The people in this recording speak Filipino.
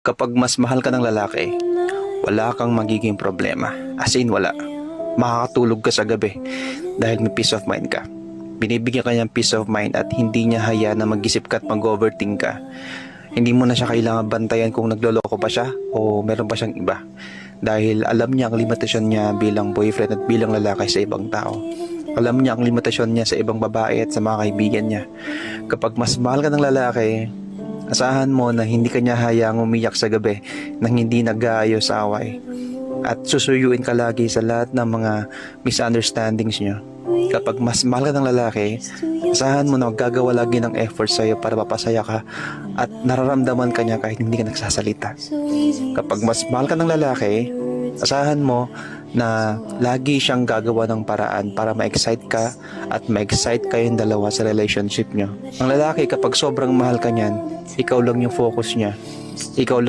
Kapag mas mahal ka ng lalaki, wala kang magiging problema. As in, wala. Makakatulog ka sa gabi dahil may peace of mind ka. Binibigyan ka niyang peace of mind at hindi niya hayaan na mag-isip ka at mag-overthink ka. Hindi mo na siya kailangan bantayan kung nagloloko pa siya o meron pa siyang iba. Dahil alam niya ang limitasyon niya bilang boyfriend at bilang lalaki sa ibang tao. Alam niya ang limitasyon niya sa ibang babae at sa mga kaibigan niya. Kapag mas mahal ka ng lalaki, asahan mo na hindi ka niya hayaang umiyak sa gabi nang hindi nag-aayos sa away. At susuyuin ka lagi sa lahat ng mga misunderstandings niyo. Kapag mas mahal ka ng lalaki, asahan mo na maggagawa lagi ng effort sa'yo para mapasaya ka at nararamdaman ka niya kahit hindi ka nagsasalita. Kapag mas mahal ka ng lalaki, asahan mo na lagi siyang gagawa ng paraan para ma-excite ka at ma-excite kayong dalawa sa relationship niyo. Ang lalaki kapag sobrang mahal ka niyan, ikaw lang yung focus niya. Ikaw